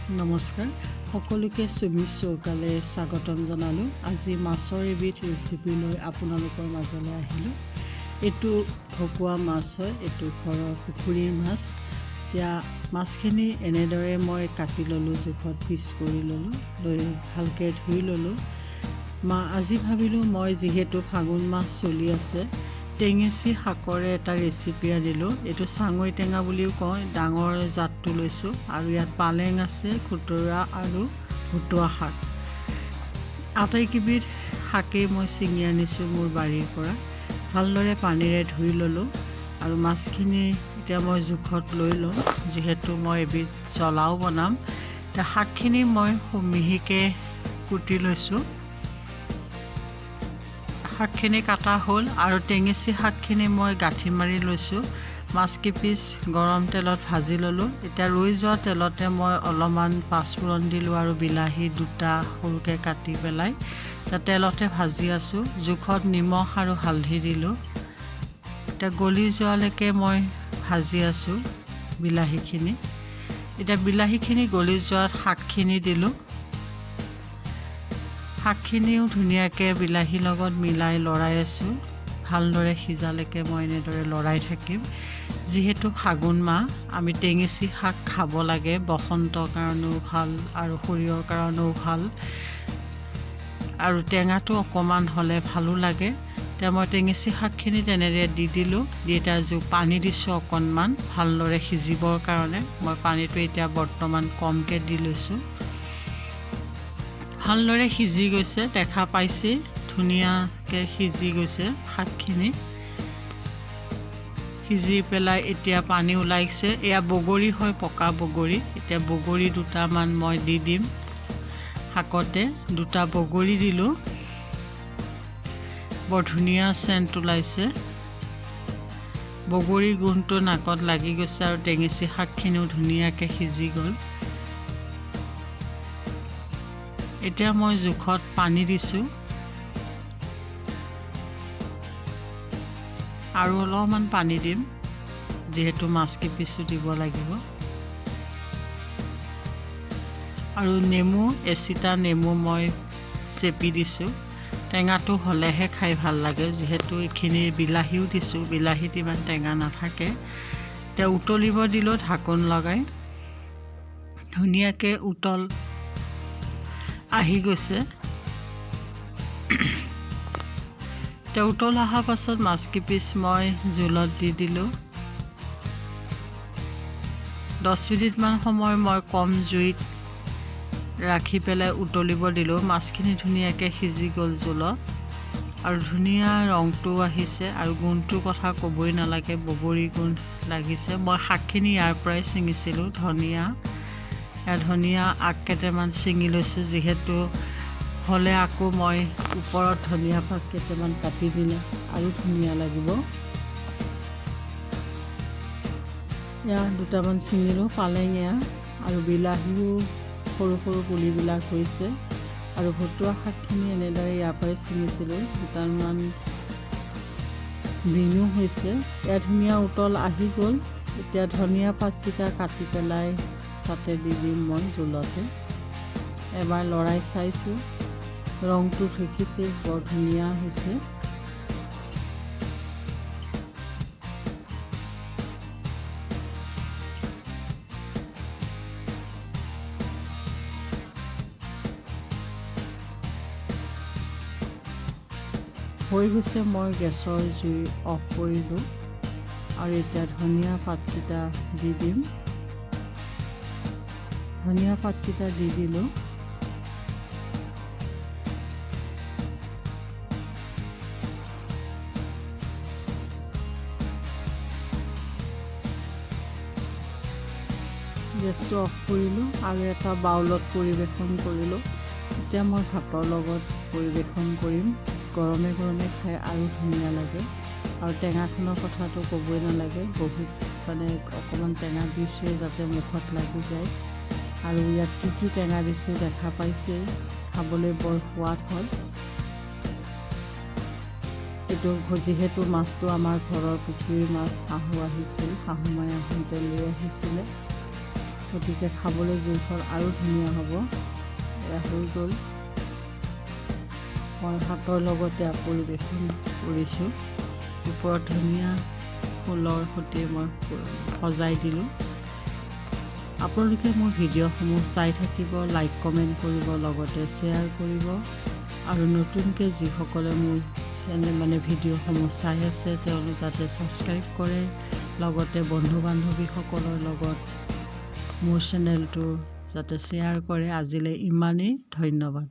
নমস্কাৰ সকলোকে সুমি চৌকালে স্বাগতম জনালোঁ। আজি মাছৰ এবিধ ৰেচিপি লৈ আপোনালোকৰ মাজলৈ আহিলোঁ। এইটো ভকুৱা মাছ হয়, এইটো ঘৰৰ পুখুৰীৰ মাছ। এতিয়া মাছখিনি এনেদৰে মই কাটি ল'লোঁ, জোখত পিচ কৰি ল'লোঁ, লৈ ভালকৈ ধুই ল'লোঁ। আজি ভাবিলোঁ মই যিহেতু ফাগুন মাহ চলি আছে, টেঙেচি শাকৰে এটা ৰেচিপি আনিলোঁ। এইটো চাঙৈ টেঙা বুলিও কয়, ডাঙৰ জাতটো লৈছোঁ। আৰু ইয়াত পালেং আছে, খুতৰা আৰু ভুটুৱা শাক। আটাইকেইবিধ শাকেই মই ছিঙি আনিছোঁ মোৰ বাৰীৰ পৰা। ভালদৰে পানীৰে ধুই ল'লোঁ আৰু মাছখিনি এতিয়া মই জোখত লৈ লওঁ, যিহেতু মই এবিধ জ্বলাও বনাম। এতিয়া শাকখিনি মই মিহিকৈ কুটি লৈছোঁ। শাকখিনি কাটা হ'ল আৰু টেঙেচি শাকখিনি মই গাঁঠি মাৰি লৈছোঁ। মাছকেইপিচ গৰম তেলত ভাজি ল'লোঁ। এতিয়া ৰৈ যোৱা তেলতে মই অলপমান পাঁচফোৰণ দিলোঁ আৰু বিলাহী দুটা সৰুকৈ কাটি পেলাই এতিয়া তেলতে ভাজি আছোঁ। জোখত নিমখ আৰু হালধি দিলোঁ। এতিয়া গলি যোৱালৈকে মই ভাজি আছোঁ বিলাহীখিনি। এতিয়া বিলাহীখিনি গলি যোৱাত শাকখিনি দিলোঁ। শাকখিনিও ধুনীয়াকৈ বিলাহীৰ লগত মিলাই লৰাই আছোঁ। ভালদৰে সিজালৈকে মই এনেদৰে লৰাই থাকিম। যিহেতু ফাগুন মাহ, আমি টেঙেচি শাক খাব লাগে। বসন্তৰ কাৰণেও ভাল আৰু শৰীৰৰ কাৰণেও ভাল, আৰু টেঙাটো অকণমান হ'লে ভালো লাগে। এতিয়া মই টেঙেচি শাকখিনি তেনেদৰে দি দিলোঁ। দি এতিয়া পানী দিছোঁ অকণমান ভালদৰে সিজিবৰ কাৰণে। মই পানীটো এতিয়া বৰ্তমান কমকৈ দি লৈছোঁ। ভালদৰে সিজি গৈছে, দেখা পাইছে ধুনীয়াকৈ সিজি গৈছে শাকখিনি। সিজি পেলাই এতিয়া পানী ওলাইছে। এয়া বগৰী হয়, পকা বগৰী। এতিয়া বগৰী দুটামান মই দি দিম। শাকতে দুটা বগৰী দিলোঁ। বৰ ধুনীয়া চেণ্ট ওলাইছে। বগৰীৰ গোন্ধটো নাকত লাগি গৈছে আৰু টেঙেচি শাকখিনিও ধুনীয়াকৈ সিজি গ'ল। এতিয়া মই জোখত পানী দিছোঁ আৰু অলপমান পানী দিম, যিহেতু মাছকেইপিচো দিব লাগিব। আৰু নেমু এচিটা নেমু মই চেপি দিছোঁ। টেঙাটো হ'লেহে খাই ভাল লাগে, যিহেতু এইখিনি বিলাহীও দিছোঁ, বিলাহীত ইমান টেঙা নাথাকে। এতিয়া উতলিব দিলোঁ ঢাকোন লগাই। ধুনীয়াকৈ উতল আহি গৈছে। এতিয়া উতল অহাৰ পাছত মাছকেইপিচ মই জোলত দি দিলোঁ। 10 মিনিটমান সময় মই কম জুইত ৰাখি পেলাই উতলিব দিলোঁ। মাছখিনি ধুনীয়াকৈ সিজি গ'ল জোলত আৰু ধুনীয়া ৰংটোও আহিছে আৰু গোন্ধটোৰ কথা ক'বই নালাগে, বগৰী গোন্ধ লাগিছে। মই শাকখিনি ইয়াৰ পৰাই ছিঙিছিলোঁ। ধনিয়া আগ কেইটামান ছিঙি লৈছোঁ, যিহেতু হ'লে আকৌ মই ওপৰত ধনিয়া পাত কেইটামান কাটি দিলে আৰু ধুনীয়া লাগিব। এয়া দুটামান ছিঙিলোঁ, পালেং এয়া, আৰু বিলাহীও সৰু সৰু পুলিবিলাক হৈছে। আৰু ভতুৱা শাকখিনি এনেদৰে ইয়াৰ পৰাই ছিঙিছিলোঁ। দুটামান বিনো হৈছে। এয়া ধুনীয়া উতল আহি গ'ল। এতিয়া ধনিয়া পাতকেইটা কাটি পেলাই তাতে দি দিম মই জোলতে। এবাৰ লৰাই চাইছোঁ, ৰংটো দেখিছে বৰ ধুনীয়া হৈছে। হৈ গৈছে, মই গেছৰ জুই অফ কৰিলোঁ আৰু এতিয়া ধনিয়া পাতকেইটা দি দিম। ধনিয়া পাতকেইটা দি দিলোঁ। গেছটো অফ কৰিলোঁ আৰু এটা বাউলত পৰিৱেশন কৰিলোঁ। এতিয়া মই ভাতৰ লগত পৰিৱেশন কৰিম। গৰমে গৰমে খাই আৰু ধুনীয়া লাগে। আৰু টেঙাখনৰ কথাটো ক'বই নালাগে, বহুত অকণমান টেঙা দিছোঁ যাতে মুখত লাগি যায়। আৰু ইয়াত কি টেঙা দিছোঁ দেখা পাইছেই, খাবলৈ বৰ সোৱাদ হয়। এইটো যিহেতু মাছটো আমাৰ ঘৰৰ পুখুৰীৰ মাছ, শাহু আহিছিল, শাহু মায়ে আহোঁতে লৈ আহিছিলে। গতিকে খাবলৈ জোলখন আৰু ধুনীয়া হ'ব। এয়া হৈ গ'ল। মই ভাতৰ লগতে পৰিৱেশন কৰিছোঁ। ওপৰত ধুনীয়া ফুলৰ সৈতে মই সজাই দিলোঁ। আপোনালোকে মোৰ ভিডিঅ'সমূহ চাই থাকিব, লাইক কমেণ্ট কৰিব, লগতে শ্বেয়াৰ কৰিব। আৰু নতুনকৈ যিসকলে মোৰ ভিডিঅ'সমূহ চাই আছে তেওঁলোকে যাতে ছাবস্ক্ৰাইব কৰে, লগতে বন্ধু বান্ধৱীসকলৰ লগত মোৰ চেনেলটো যাতে শ্বেয়াৰ কৰে। আজিলৈ ইমানেই, ধন্যবাদ।